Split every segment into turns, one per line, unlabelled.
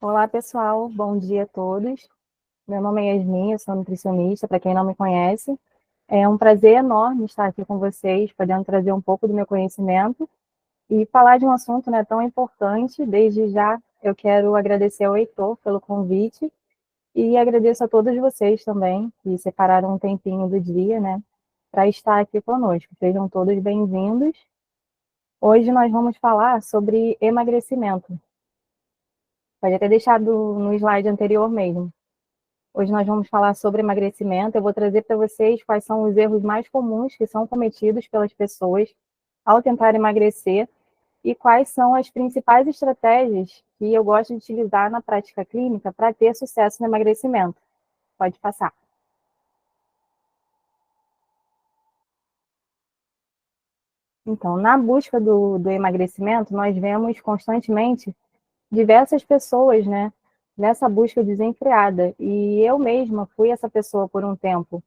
Olá, pessoal. Bom dia a todos. Meu nome é Yasmin, eu sou nutricionista, para quem não me conhece. É um prazer enorme estar aqui com vocês, podendo trazer um pouco do meu conhecimento e falar de um assunto, né, tão importante. Desde já, eu quero agradecer ao Heitor pelo convite e agradeço a todos vocês também, que separaram um tempinho do dia, né, para estar aqui conosco. Sejam todos bem-vindos. Hoje nós vamos falar sobre emagrecimento. Pode ter deixado no slide anterior mesmo. Hoje nós vamos falar sobre emagrecimento. Eu vou trazer para vocês quais são os erros mais comuns que são cometidos pelas pessoas ao tentar emagrecer e quais são as principais estratégias que eu gosto de utilizar na prática clínica para ter sucesso no emagrecimento. Pode passar. Então, na busca do emagrecimento, nós vemos constantemente diversas pessoas, né, nessa busca desenfreada. E eu mesma fui essa pessoa por um tempo.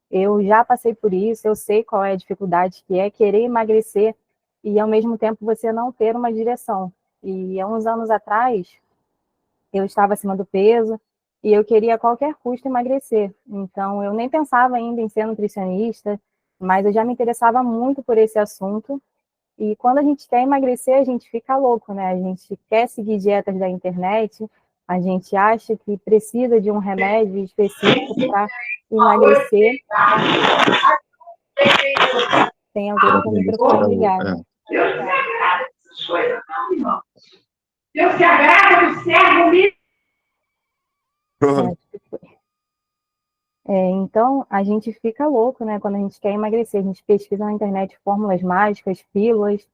Eu já passei por isso, eu sei qual é a dificuldade que é querer emagrecer e, ao mesmo tempo, você não ter uma direção. E há uns anos atrás, eu estava acima do peso e eu queria a qualquer custo emagrecer. Então, eu nem pensava ainda em ser nutricionista, mas eu já me interessava muito por esse assunto. E quando a gente quer emagrecer, a gente fica louco, né? A gente quer seguir dietas da internet, a gente acha que precisa de um remédio específico para emagrecer. Tem alguém com o microfone ligado.
Deus se agrada dessas coisas, não, irmão. Deus se agrada do servo humilde.
Então, a gente fica louco, né, quando a gente quer emagrecer. A gente pesquisa na internet fórmulas mágicas, pílulas,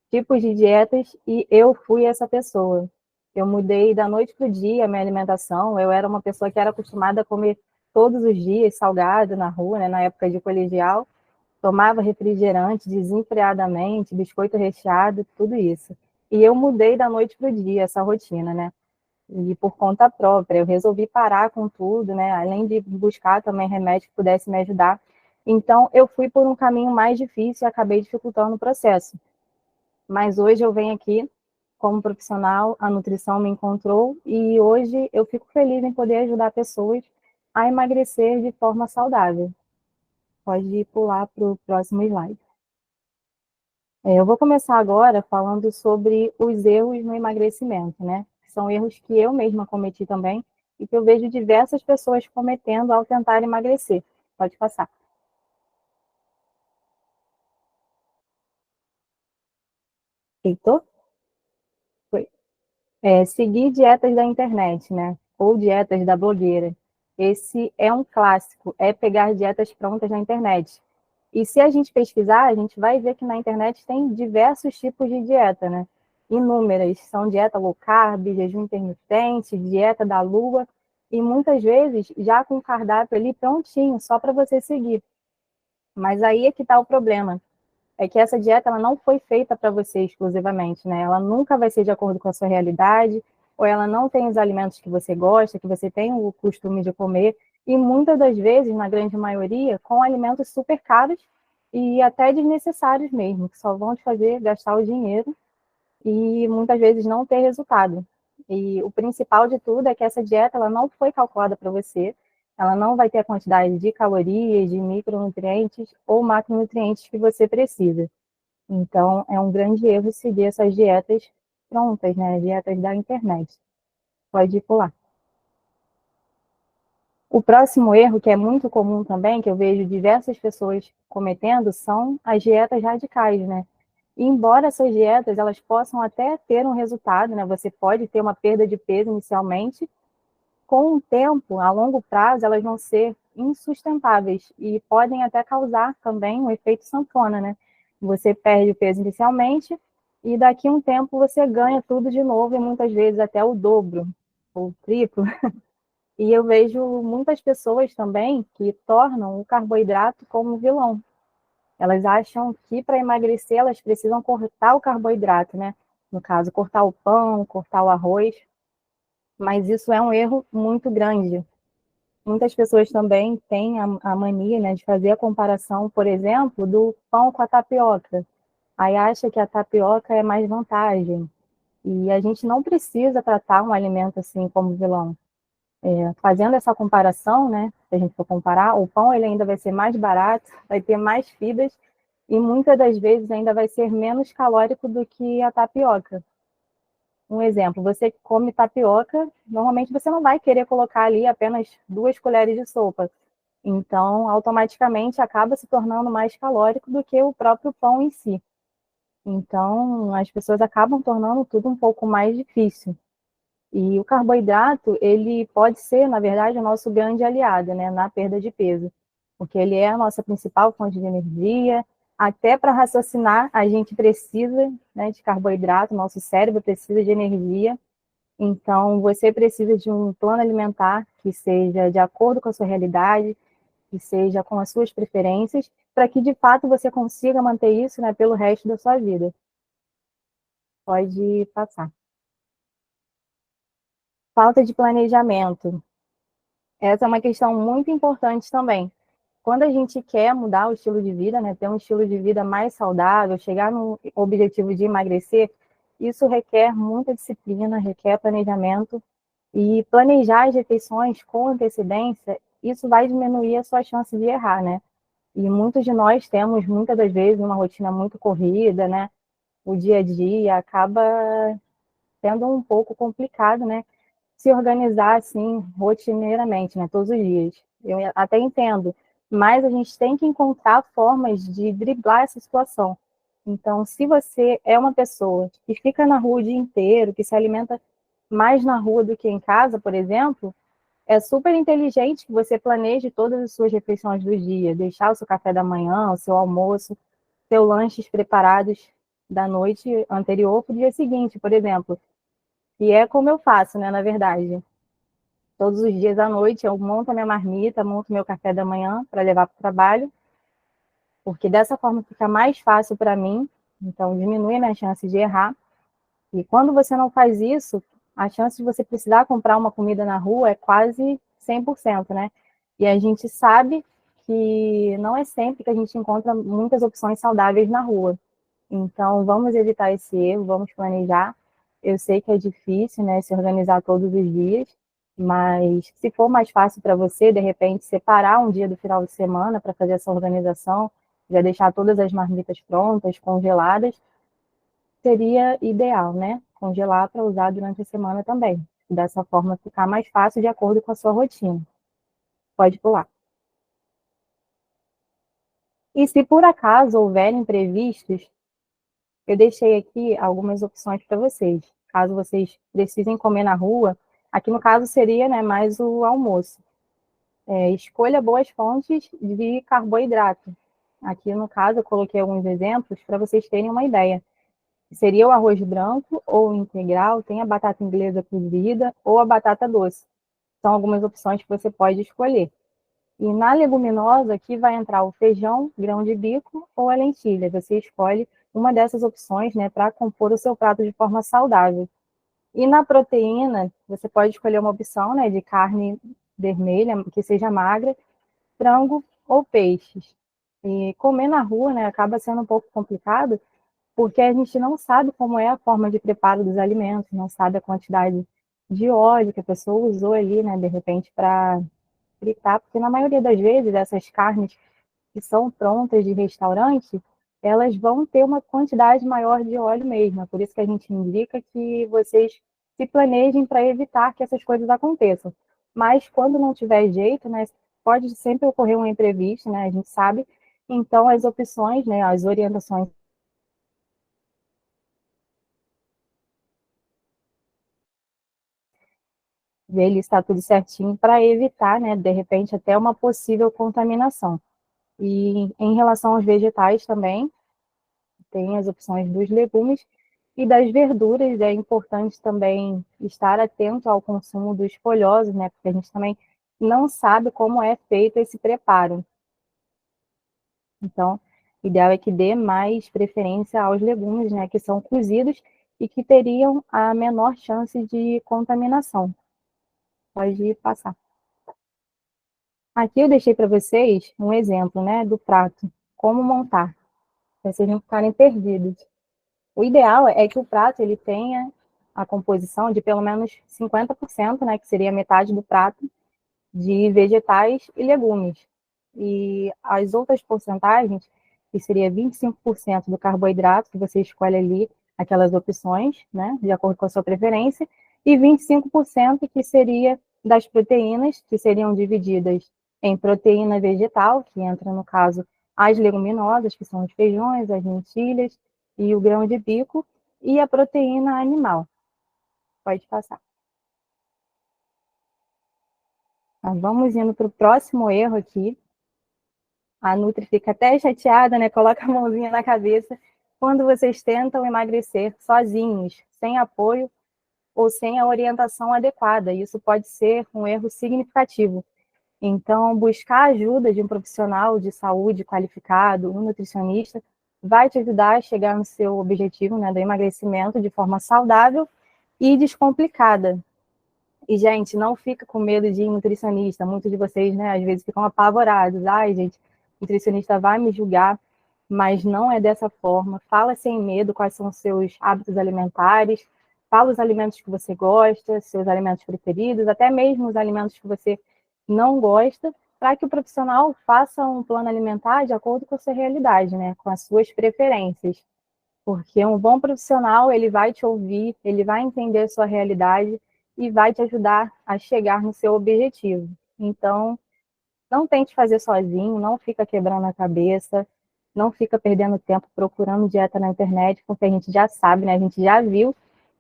tipos de dietas, e eu fui essa pessoa. Eu mudei da noite para o dia a minha alimentação. Eu era uma pessoa que era acostumada a comer todos os dias salgado na rua, né, na época de colegial. Tomava refrigerante desenfreadamente, biscoito recheado, tudo isso. E eu mudei da noite para o dia essa rotina, né? E por conta própria, eu resolvi parar com tudo, né? Além de buscar também remédio que pudesse me ajudar. Então, eu fui por um caminho mais difícil e acabei dificultando o processo. Mas hoje eu venho aqui como profissional, a nutrição me encontrou e hoje eu fico feliz em poder ajudar pessoas a emagrecer de forma saudável. Pode pular para o próximo slide. Eu vou começar agora falando sobre os erros no emagrecimento, né? São erros que eu mesma cometi também e que eu vejo diversas pessoas cometendo ao tentar emagrecer. Pode passar. Heitor? Foi. Seguir dietas da internet, né? Ou dietas da blogueira. Esse é um clássico, é pegar dietas prontas na internet. E se a gente pesquisar, a gente vai ver que na internet tem diversos tipos de dieta, né? Inúmeras. São dieta low carb, jejum intermitente, dieta da lua, e muitas vezes já com o cardápio ali prontinho, só para você seguir. Mas aí é que está o problema. É que essa dieta ela não foi feita para você exclusivamente, né? Ela nunca vai ser de acordo com a sua realidade, ou ela não tem os alimentos que você gosta, que você tem o costume de comer, e muitas das vezes, na grande maioria, com alimentos super caros e até desnecessários mesmo, que só vão te fazer gastar o dinheiro e muitas vezes não ter resultado. E o principal de tudo é que essa dieta ela não foi calculada para você, ela não vai ter a quantidade de calorias, de micronutrientes ou macronutrientes que você precisa. Então, é um grande erro seguir essas dietas prontas, né? Dietas da internet. Pode ir pular. O próximo erro, que é muito comum também, que eu vejo diversas pessoas cometendo, são as dietas radicais, né? E embora essas dietas elas possam até ter um resultado, né? Você pode ter uma perda de peso inicialmente, com o tempo, a longo prazo, elas vão ser insustentáveis e podem até causar também um efeito sanfona, né? Você perde o peso inicialmente e daqui a um tempo você ganha tudo de novo e muitas vezes até o dobro ou o triplo. E eu vejo muitas pessoas também que tornam o carboidrato como um vilão. Elas acham que para emagrecer elas precisam cortar o carboidrato, né? No caso, cortar o pão, cortar o arroz, mas isso é um erro muito grande. Muitas pessoas também têm a mania, né, de fazer a comparação, por exemplo, do pão com a tapioca. Aí acha que a tapioca é mais vantagem. E a gente não precisa tratar um alimento assim como vilão. Fazendo essa comparação, né, se a gente for comparar, o pão ele ainda vai ser mais barato, vai ter mais fibras e muitas das vezes ainda vai ser menos calórico do que a tapioca. Um exemplo, você come tapioca, normalmente você não vai querer colocar ali apenas 2 colheres de sopa. Então, automaticamente acaba se tornando mais calórico do que o próprio pão em si. Então, as pessoas acabam tornando tudo um pouco mais difícil. E o carboidrato, ele pode ser, na verdade, o nosso grande aliado, né, na perda de peso, porque ele é a nossa principal fonte de energia. Até para raciocinar, a gente precisa, né, de carboidrato, nosso cérebro precisa de energia. Então, você precisa de um plano alimentar que seja de acordo com a sua realidade, que seja com as suas preferências, para que de fato você consiga manter isso, né, pelo resto da sua vida. Pode passar. Falta de planejamento. Essa é uma questão muito importante também. Quando a gente quer mudar o estilo de vida, né, ter um estilo de vida mais saudável, chegar no objetivo de emagrecer, isso requer muita disciplina, requer planejamento. E planejar as refeições com antecedência, isso vai diminuir a sua chance de errar, né? E muitos de nós temos, muitas das vezes, uma rotina muito corrida, né? O dia a dia acaba sendo um pouco complicado, né? Se organizar assim rotineiramente, né, todos os dias. Eu até entendo, mas a gente tem que encontrar formas de driblar essa situação. Então, se você é uma pessoa que fica na rua o dia inteiro, que se alimenta mais na rua do que em casa, por exemplo, é super inteligente que você planeje todas as suas refeições do dia, deixar o seu café da manhã, o seu almoço, seus lanches preparados da noite anterior para o dia seguinte, por exemplo. E é como eu faço, né, na verdade. Todos os dias à noite eu monto a minha marmita, monto meu café da manhã para levar para o trabalho, porque dessa forma fica mais fácil para mim, então diminui a minha chance de errar. E quando você não faz isso, a chance de você precisar comprar uma comida na rua é quase 100%, né? E a gente sabe que não é sempre que a gente encontra muitas opções saudáveis na rua. Então, vamos evitar esse erro, vamos planejar. Eu sei que é difícil, né, se organizar todos os dias, mas se for mais fácil para você, de repente, separar um dia do final de semana para fazer essa organização, já deixar todas as marmitas prontas, congeladas, seria ideal, né? Congelar para usar durante a semana também. Dessa forma, ficar mais fácil de acordo com a sua rotina. Pode pular. E se por acaso houver imprevistos, eu deixei aqui algumas opções para vocês. Caso vocês precisem comer na rua, aqui no caso seria, né, mais o almoço. Escolha boas fontes de carboidrato. Aqui no caso eu coloquei alguns exemplos para vocês terem uma ideia. Seria o arroz branco ou integral, tem a batata inglesa cozida ou a batata doce. São algumas opções que você pode escolher. E na leguminosa aqui vai entrar o feijão, grão de bico ou a lentilha. Você escolhe uma dessas opções, né, para compor o seu prato de forma saudável. E na proteína, você pode escolher uma opção, né, de carne vermelha, que seja magra, frango ou peixes. E comer na rua, né, acaba sendo um pouco complicado, porque a gente não sabe como é a forma de preparo dos alimentos, não sabe a quantidade de óleo que a pessoa usou ali, né, de repente, para fritar, porque na maioria das vezes essas carnes que são prontas de restaurante, elas vão ter uma quantidade maior de óleo mesmo. É por isso que a gente indica que vocês se planejem para evitar que essas coisas aconteçam. Mas quando não tiver jeito, né, pode sempre ocorrer um imprevisto, né, a gente sabe. Então as opções, né, as orientações, ver se está tudo certinho para evitar, né, de repente até uma possível contaminação. E em relação aos vegetais também, tem as opções dos legumes e das verduras. É importante também estar atento ao consumo dos folhosos, né? Porque a gente também não sabe como é feito esse preparo. Então, o ideal é que dê mais preferência aos legumes, né? Que são cozidos e que teriam a menor chance de contaminação. Pode passar. Aqui eu deixei para vocês um exemplo, né? Do prato. Como montar, para vocês não ficarem perdidos. O ideal é que o prato ele tenha a composição de pelo menos 50%, né, que seria metade do prato, de vegetais e legumes. E as outras porcentagens, que seria 25% do carboidrato, que você escolhe ali aquelas opções, né, de acordo com a sua preferência, e 25% que seria das proteínas, que seriam divididas em proteína vegetal, que entra no caso as leguminosas, que são os feijões, as lentilhas e o grão de bico, e a proteína animal. Pode passar. Nós vamos indo para o próximo erro aqui. A Nutri fica até chateada, né? Coloca a mãozinha na cabeça quando vocês tentam emagrecer sozinhos, sem apoio ou sem a orientação adequada. Isso pode ser um erro significativo. Então, buscar a ajuda de um profissional de saúde qualificado, um nutricionista, vai te ajudar a chegar no seu objetivo, né, do emagrecimento de forma saudável e descomplicada. E, gente, não fica com medo de ir nutricionista. Muitos de vocês, né, às vezes ficam apavorados. Ai, gente, o nutricionista vai me julgar, mas não é dessa forma. Fala sem medo quais são os seus hábitos alimentares, fala os alimentos que você gosta, seus alimentos preferidos, até mesmo os alimentos que você não gosta, para que o profissional faça um plano alimentar de acordo com a sua realidade, né, com as suas preferências. Porque um bom profissional, ele vai te ouvir, ele vai entender a sua realidade e vai te ajudar a chegar no seu objetivo. Então, não tente fazer sozinho, não fica quebrando a cabeça, não fica perdendo tempo procurando dieta na internet, porque a gente já sabe, né? A gente já viu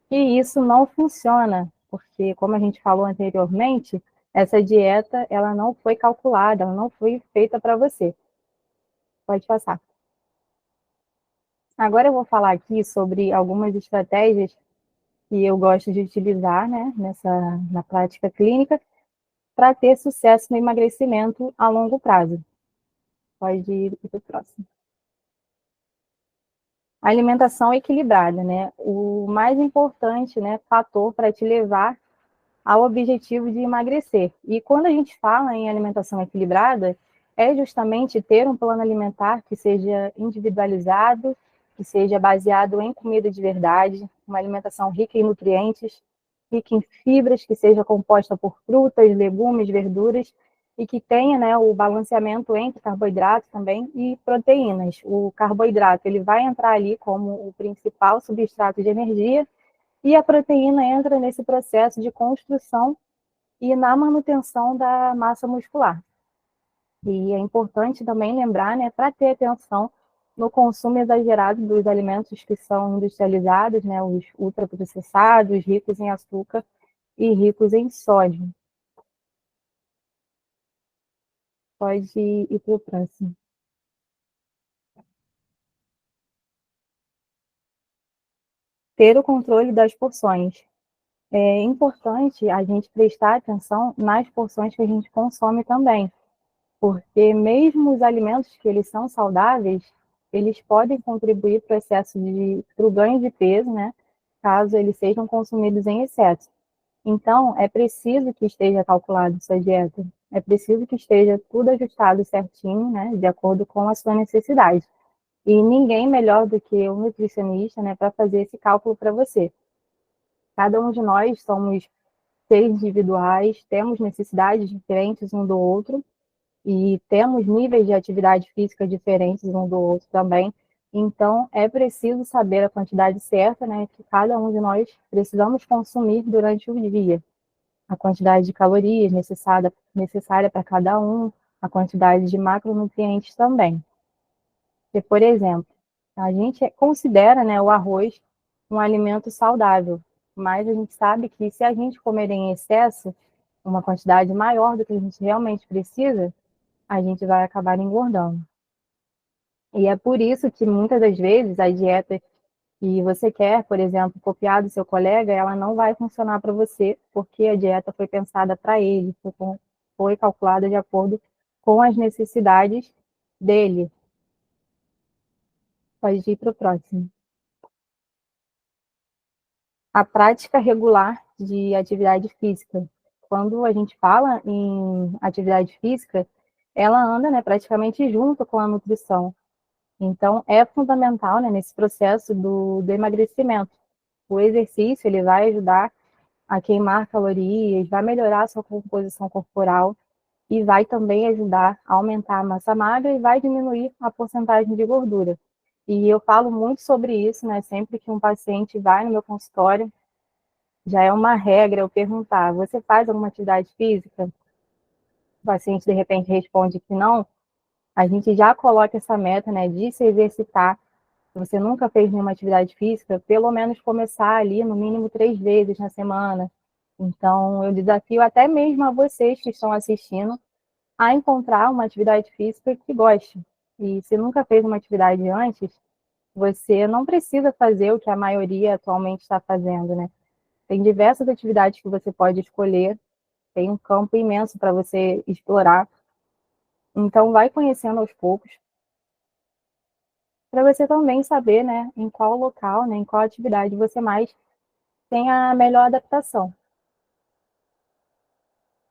que isso não funciona, porque como a gente falou anteriormente, essa dieta, ela não foi calculada, ela não foi feita para você. Pode passar. Agora eu vou falar aqui sobre algumas estratégias que eu gosto de utilizar, né, na prática clínica, para ter sucesso no emagrecimento a longo prazo. Pode ir para o próximo. Alimentação equilibrada, né? O mais importante, né, fator para te levar ao objetivo de emagrecer. E quando a gente fala em alimentação equilibrada, é justamente ter um plano alimentar que seja individualizado, que seja baseado em comida de verdade, uma alimentação rica em nutrientes, rica em fibras, que seja composta por frutas, legumes, verduras, e que tenha, né, o balanceamento entre carboidratos também e proteínas. O carboidrato ele vai entrar ali como o principal substrato de energia, e a proteína entra nesse processo de construção e na manutenção da massa muscular. E é importante também lembrar, né, para ter atenção no consumo exagerado dos alimentos que são industrializados, né, os ultraprocessados, ricos em açúcar e ricos em sódio. Pode ir para o próximo. Ter o controle das porções. É importante a gente prestar atenção nas porções que a gente consome também, porque mesmo os alimentos que eles são saudáveis, eles podem contribuir para o excesso para o ganho de peso, né? Caso eles sejam consumidos em excesso. Então, é preciso que esteja calculado sua dieta, é preciso que esteja tudo ajustado certinho, né? De acordo com a sua necessidade. E ninguém melhor do que o nutricionista, né? Para fazer esse cálculo para você. Cada um de nós somos seres individuais, temos necessidades diferentes um do outro, e temos níveis de atividade física diferentes um do outro também. Então, é preciso saber a quantidade certa, né, que cada um de nós precisamos consumir durante o dia. A quantidade de calorias necessária para cada um, a quantidade de macronutrientes também. E, por exemplo, a gente considera, né, o arroz um alimento saudável, mas a gente sabe que se a gente comer em excesso, uma quantidade maior do que a gente realmente precisa, a gente vai acabar engordando. E é por isso que muitas das vezes a dieta que você quer, por exemplo, copiar do seu colega, ela não vai funcionar para você, porque a dieta foi pensada para ele, foi calculada de acordo com as necessidades dele. Pode ir para o próximo. A prática regular de atividade física. Quando a gente fala em atividade física, ela anda, né, praticamente junto com a nutrição. Então, é fundamental, né, nesse processo do emagrecimento. O exercício, ele vai ajudar a queimar calorias, vai melhorar a sua composição corporal e vai também ajudar a aumentar a massa magra e vai diminuir a porcentagem de gordura. E eu falo muito sobre isso, né? Sempre que um paciente vai no meu consultório, já é uma regra eu perguntar: você faz alguma atividade física? O paciente de repente responde que não, a gente já coloca essa meta, né, de se exercitar. Se você nunca fez nenhuma atividade física, pelo menos começar ali no mínimo 3 vezes na semana. Então, eu desafio até mesmo a vocês que estão assistindo a encontrar uma atividade física que goste. E se nunca fez uma atividade antes, você não precisa fazer o que a maioria atualmente está fazendo, né? Tem diversas atividades que você pode escolher, tem um campo imenso para você explorar. Então, vai conhecendo aos poucos, para você também saber, né, em qual local, né, em qual atividade você mais tem a melhor adaptação.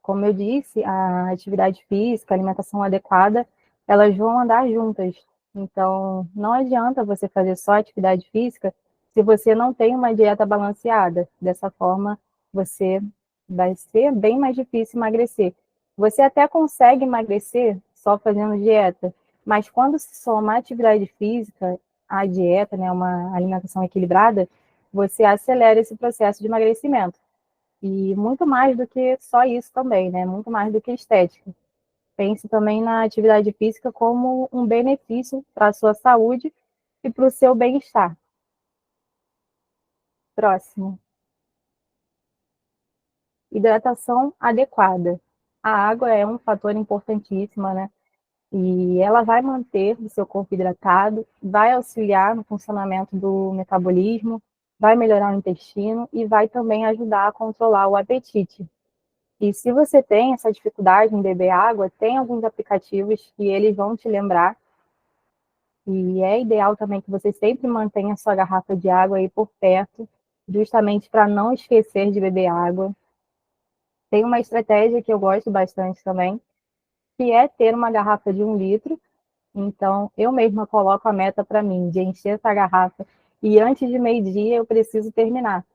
Como eu disse, a atividade física, a alimentação adequada, elas vão andar juntas. Então, não adianta você fazer só atividade física se você não tem uma dieta balanceada. Dessa forma, você vai ser bem mais difícil emagrecer. Você até consegue emagrecer só fazendo dieta, mas quando se soma a atividade física, a dieta, né, uma alimentação equilibrada, você acelera esse processo de emagrecimento. E muito mais do que só isso também, né? Muito mais do que estética. Pense também na atividade física como um benefício para a sua saúde e para o seu bem-estar. Próximo. Hidratação adequada. A água é um fator importantíssimo, né? E ela vai manter o seu corpo hidratado, vai auxiliar no funcionamento do metabolismo, vai melhorar o intestino e vai também ajudar a controlar o apetite. E se você tem essa dificuldade em beber água, tem alguns aplicativos que eles vão te lembrar. E é ideal também que você sempre mantenha a sua garrafa de água aí por perto, justamente para não esquecer de beber água. Tem uma estratégia que eu gosto bastante também, que é ter uma garrafa de 1 litro. Então, eu mesma coloco a meta para mim de encher essa garrafa e antes de meio-dia eu preciso terminar,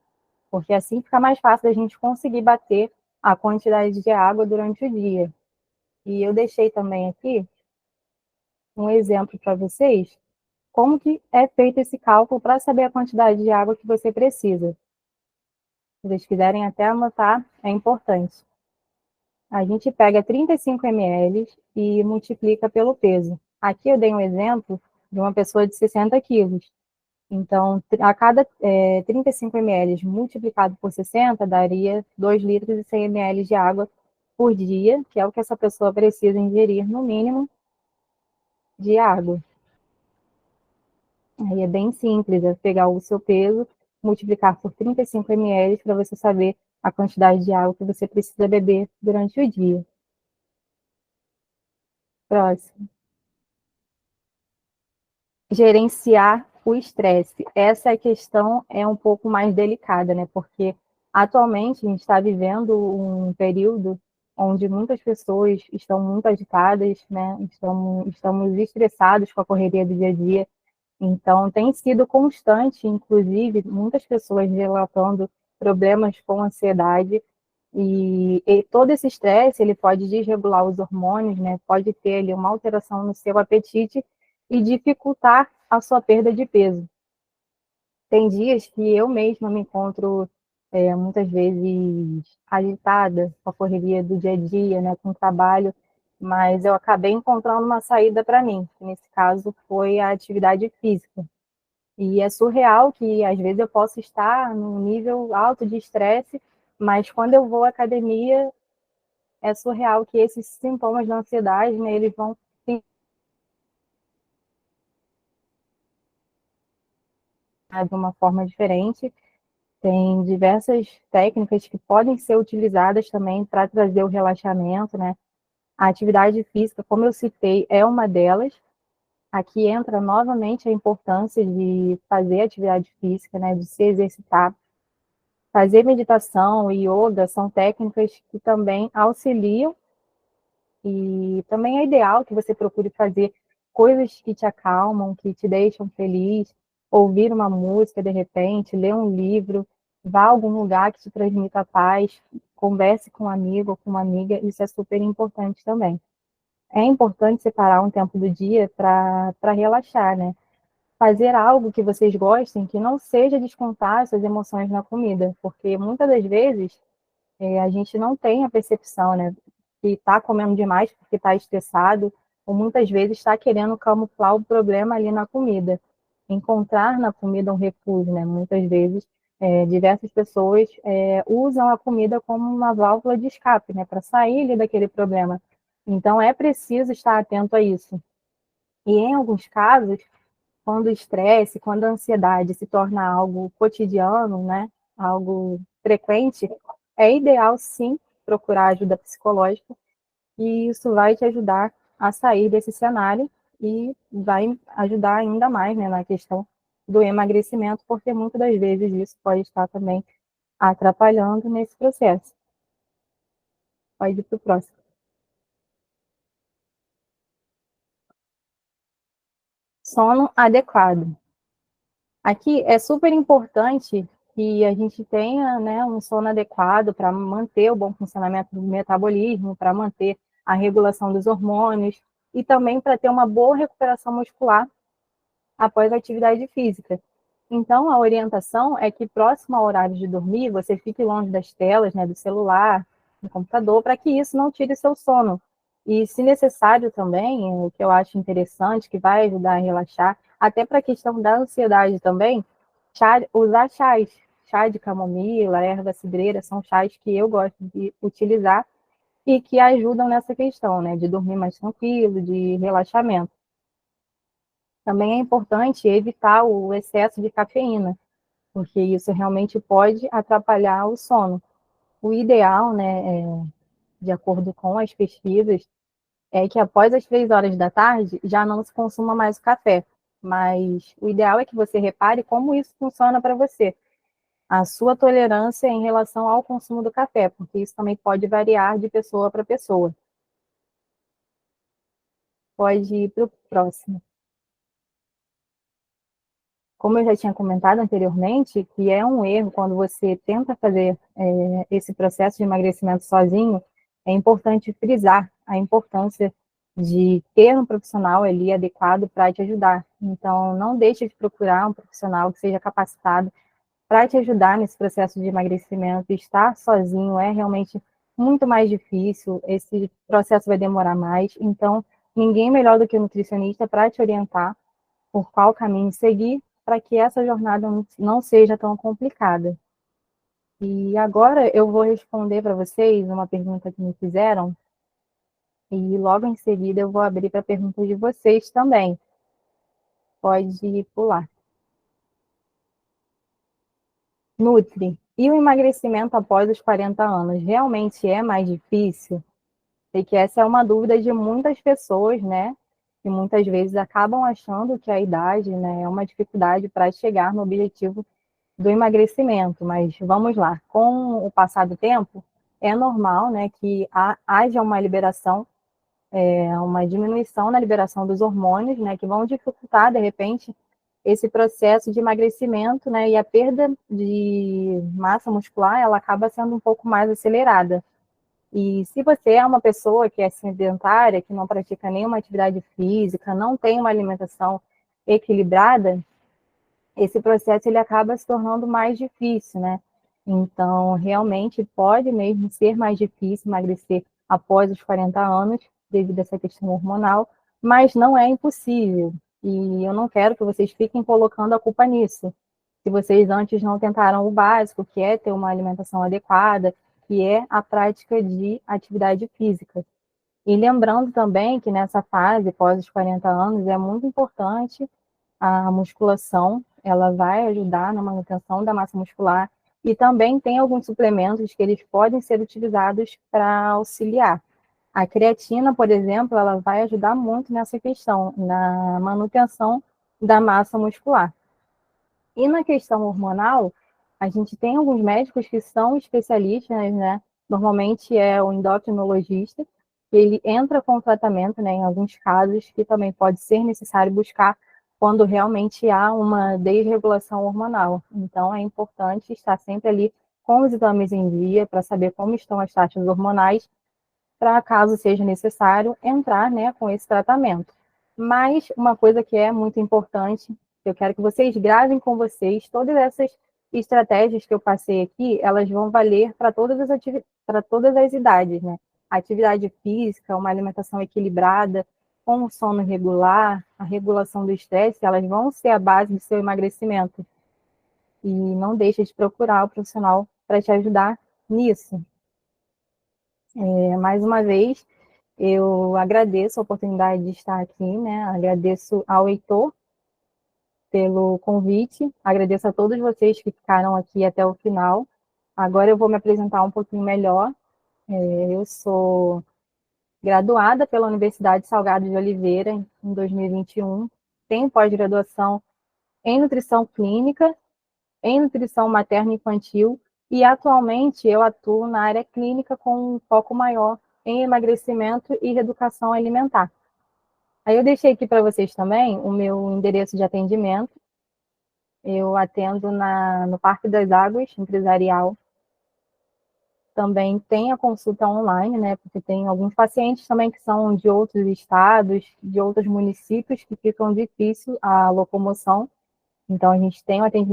porque assim fica mais fácil a gente conseguir bater a quantidade de água durante o dia. E eu deixei também aqui um exemplo para vocês, como que é feito esse cálculo para saber a quantidade de água que você precisa. Se vocês quiserem até anotar, é importante. A gente pega 35 ml e multiplica pelo peso. Aqui eu dei um exemplo de uma pessoa de 60 quilos. Então, a cada 35 ml multiplicado por 60 daria 2 litros e 100 ml de água por dia, que é o que essa pessoa precisa ingerir no mínimo de água. Aí é bem simples, é pegar o seu peso, multiplicar por 35 ml para você saber a quantidade de água que você precisa beber durante o dia. Próximo. Gerenciar o estresse. Essa questão é um pouco mais delicada, né? Porque atualmente a gente está vivendo um período onde muitas pessoas estão muito agitadas, né? Estamos estressados com a correria do dia a dia. Então, tem sido constante, inclusive, muitas pessoas relatando problemas com ansiedade e todo esse estresse, ele pode desregular os hormônios, né? Pode ter ali uma alteração no seu apetite e dificultar a sua perda de peso. Tem dias que eu mesma me encontro muitas vezes agitada com a correria do dia a dia, né? Com o trabalho, mas eu acabei encontrando uma saída para mim, que nesse caso foi a atividade física. E é surreal que às vezes eu posso estar num nível alto de estresse, mas quando eu vou à academia, é surreal que esses sintomas da ansiedade, né, eles vão de uma forma diferente. Tem diversas técnicas que podem ser utilizadas também para trazer o relaxamento, né? A atividade física, como eu citei, é uma delas. Aqui entra novamente a importância de fazer atividade física, né, de se exercitar. Fazer meditação e yoga são técnicas que também auxiliam e também é ideal que você procure fazer coisas que te acalmam, que te deixam feliz. ouvir uma música de repente, ler um livro, vá a algum lugar que te transmita paz, converse com um amigo ou com uma amiga, isso é super importante também. É importante separar um tempo do dia para relaxar, né? Fazer algo que vocês gostem, que não seja descontar essas emoções na comida, porque muitas das vezes a gente não tem a percepção, né, que está comendo demais porque está estressado, ou muitas vezes está querendo camuflar o problema ali na comida. Encontrar na comida um refúgio, né? Muitas vezes, diversas pessoas usam a comida como uma válvula de escape, né, para sair ali daquele problema. Então, é preciso estar atento a isso. E em alguns casos, quando o estresse, quando a ansiedade se torna algo cotidiano, né, algo frequente, é ideal sim procurar ajuda psicológica e isso vai te ajudar a sair desse cenário e vai ajudar ainda mais, né, na questão do emagrecimento, porque muitas das vezes isso pode estar também atrapalhando nesse processo. Pode ir para o próximo. Sono adequado. Aqui é super importante que a gente tenha, né, um sono adequado para manter o bom funcionamento do metabolismo, para manter a regulação dos hormônios e também para ter uma boa recuperação muscular após a atividade física. Então, a orientação é que próximo ao horário de dormir, você fique longe das telas, né, do celular, do computador, para que isso não tire seu sono. E, se necessário também, o que eu acho interessante, que vai ajudar a relaxar, até para a questão da ansiedade também, usar chás. Chá de camomila, erva cidreira, são chás que eu gosto de utilizar e que ajudam nessa questão, né, de dormir mais tranquilo, de relaxamento. Também é importante evitar o excesso de cafeína, porque isso realmente pode atrapalhar o sono. O ideal, né, de acordo com as pesquisas, é que após as 3 horas da tarde já não se consuma mais o café. Mas o ideal é que você repare como isso funciona para você. A sua tolerância em relação ao consumo do café, porque isso também pode variar de pessoa para pessoa. Pode ir para o próximo. Como eu já tinha comentado anteriormente, que é um erro quando você tenta fazer esse processo de emagrecimento sozinho, é importante frisar a importância de ter um profissional ali adequado para te ajudar. Então, não deixe de procurar um profissional que seja capacitado para te ajudar nesse processo de emagrecimento. Estar sozinho é realmente muito mais difícil, esse processo vai demorar mais. Então, ninguém melhor do que o nutricionista para te orientar por qual caminho seguir para que essa jornada não seja tão complicada. E agora eu vou responder para vocês uma pergunta que me fizeram e logo em seguida eu vou abrir para perguntas de vocês também. Pode pular. Nutri, e o emagrecimento após os 40 anos realmente é mais difícil? Sei que essa é uma dúvida de muitas pessoas, né? E muitas vezes acabam achando que a idade, né, é uma dificuldade para chegar no objetivo do emagrecimento, mas vamos lá. Com o passar do tempo, é normal, né, que haja uma liberação, uma diminuição na liberação dos hormônios, né, que vão dificultar, de repente, esse processo de emagrecimento, né, e a perda de massa muscular, ela acaba sendo um pouco mais acelerada. E se você é uma pessoa que é sedentária, que não pratica nenhuma atividade física, não tem uma alimentação equilibrada, esse processo ele acaba se tornando mais difícil, né? Então, realmente pode mesmo ser mais difícil emagrecer após os 40 anos, devido a essa questão hormonal, mas não é impossível. E eu não quero que vocês fiquem colocando a culpa nisso. Se vocês antes não tentaram o básico, que é ter uma alimentação adequada, que é a prática de atividade física. E lembrando também que nessa fase, pós os 40 anos, é muito importante a musculação, ela vai ajudar na manutenção da massa muscular e também tem alguns suplementos que eles podem ser utilizados para auxiliar. A creatina, por exemplo, ela vai ajudar muito nessa questão, na manutenção da massa muscular. E na questão hormonal, a gente tem alguns médicos que são especialistas, né? Normalmente é o endocrinologista, que ele entra com tratamento, né, em alguns casos, que também pode ser necessário buscar quando realmente há uma desregulação hormonal. Então, é importante estar sempre ali com os exames em dia para saber como estão as taxas hormonais, para, caso seja necessário, entrar, né, com esse tratamento. Mas uma coisa que é muito importante, eu quero que vocês gravem com vocês, todas essas estratégias que eu passei aqui, elas vão valer para todas as idades, né? Atividade física, uma alimentação equilibrada, com um sono regular, a regulação do estresse, elas vão ser a base do seu emagrecimento. E não deixe de procurar o profissional para te ajudar nisso. Mais uma vez, eu agradeço a oportunidade de estar aqui, né? Agradeço ao Heitor pelo convite, agradeço a todos vocês que ficaram aqui até o final. Agora eu vou me apresentar um pouquinho melhor. Eu sou graduada pela Universidade Salgado de Oliveira em 2021, tenho pós-graduação em nutrição clínica, em nutrição materno-infantil, e atualmente eu atuo na área clínica com um foco maior em emagrecimento e reeducação alimentar. Aí eu deixei aqui para vocês também o meu endereço de atendimento. Eu atendo no Parque das Águas, empresarial. Também tem a consulta online, né? Porque tem alguns pacientes também que são de outros estados, de outros municípios, que ficam difícil a locomoção. Então, a gente tem o atendimento